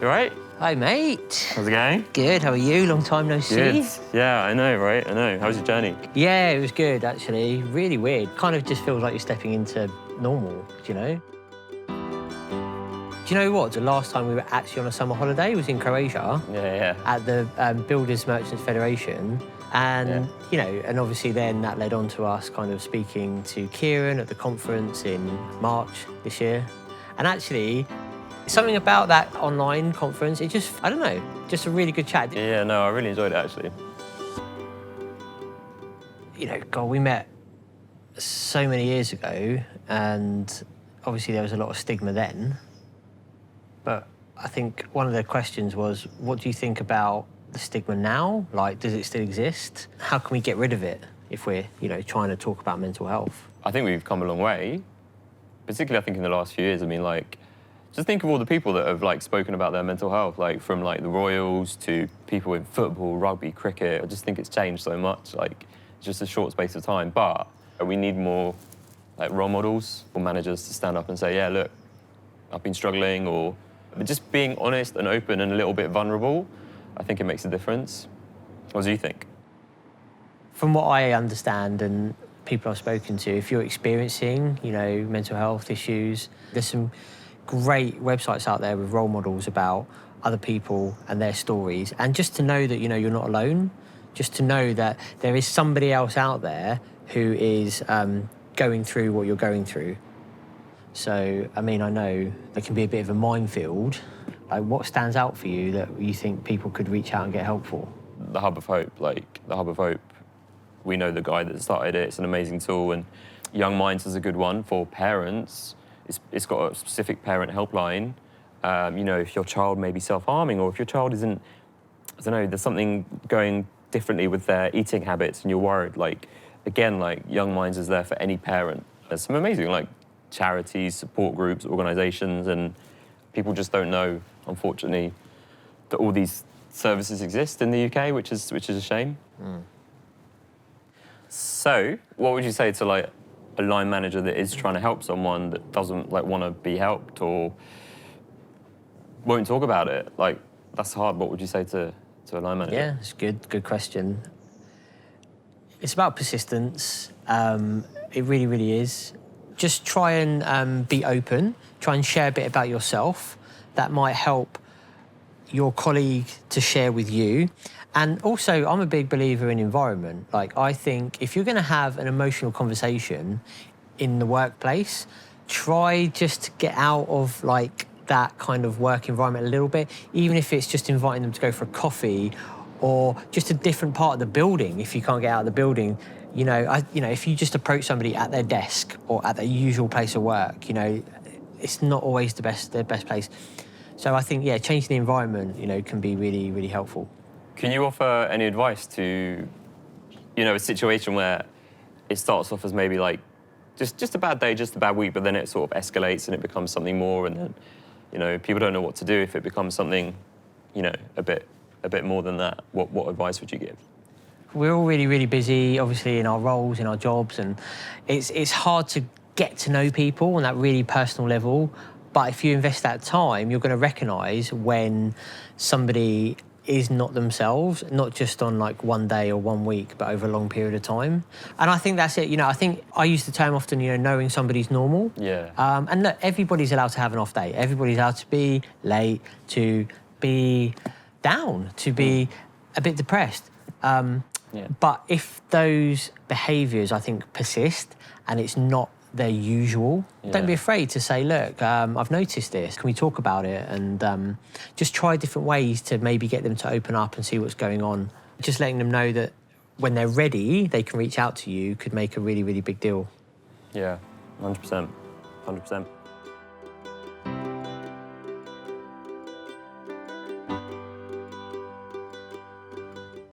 You right? Hi, mate. How's it going? Good, how are you? Long time no see. Good. Yeah, I know, right? I know. How was your journey? Yeah, it was good, actually. Really weird. Kind of just feels like you're stepping into normal, do you know? Do you know what? The last time we were actually on a summer holiday was in Croatia. Yeah. At the Builders Merchants Federation. And, you know, and obviously then that led on to us kind of speaking to Kieran at the conference in March this year. And actually, something about that online conference, it just, I don't know, just a really good chat. Yeah, no, I really enjoyed it, actually. You know, God, we met so many years ago, and obviously there was a lot of stigma then. But I think one of the questions was, what do you think about the stigma now? Like, does it still exist? How can we get rid of it if we're, you know, trying to talk about mental health? I think we've come a long way, particularly I think in the last few years. I mean, like, just think of all the people that have, like, spoken about their mental health, like, from, like, the Royals to people in football, rugby, cricket. I just think it's changed so much, like, it's just a short space of time. But we need more, like, role models or managers to stand up and say, yeah, look, I've been struggling, or just being honest and open and a little bit vulnerable. I think it makes a difference. What do you think? From what I understand and people I've spoken to, if you're experiencing, you know, mental health issues, there's some great websites out there with role models about other people and their stories. And just to know that, you know, you're not alone, just to know that there is somebody else out there who is going through what you're going through. So, I mean, I know it can be a bit of a minefield. Like, what stands out for you that you think people could reach out and get help for? The Hub of Hope, like, the Hub of Hope, we know the guy that started it. It's an amazing tool, and Young Minds is a good one for parents. It's got a specific parent helpline. You know, if your child may be self-harming, or if your child isn't, I don't know, there's something going differently with their eating habits and you're worried, like, again, like, Young Minds is there for any parent. There's some amazing, like, charities, support groups, organisations, and people just don't know, unfortunately, that all these services exist in the UK, which is a shame. So, what would you say to, like, a line manager that is trying to help someone that doesn't, like, want to be helped or won't talk about it? Like, that's hard. What would you say to a line manager? Yeah, it's good question. It's about persistence. It really, really is. Just try and be open. Try and share a bit about yourself. That might help your colleague to share with you. And also, I'm a big believer in environment. Like, I think if you're going to have an emotional conversation in the workplace, try just to get out of, like, that kind of work environment a little bit, even if it's just inviting them to go for a coffee or just a different part of the building if you can't get out of the building. You know, if you just approach somebody at their desk or at their usual place of work, you know, it's not always the best place. So I think, yeah, changing the environment, you know, can be really, really helpful. Can you offer any advice to, you know, a situation where it starts off as maybe, like, just a bad day, just a bad week, but then it sort of escalates and it becomes something more, and then, you know, people don't know what to do if it becomes something, you know, a bit more than that? What advice would you give? We're all really, really busy, obviously, in our roles, in our jobs, and it's hard to get to know people on that really personal level. But if you invest that time, you're going to recognise when somebody is not themselves, not just on, like, one day or 1 week, but over a long period of time. And I think that's it. You know, I think I use the term often, you know, knowing somebody's normal. Yeah. And look, everybody's allowed to have an off day. Everybody's allowed to be late, to be down, to be a bit depressed. But if those behaviours, I think, persist and it's not their usual, don't be afraid to say, look, I've noticed this. Can we talk about it? And just try different ways to maybe get them to open up and see what's going on. Just letting them know that when they're ready, they can reach out to you could make a really, really big deal. Yeah, 100%. 100%.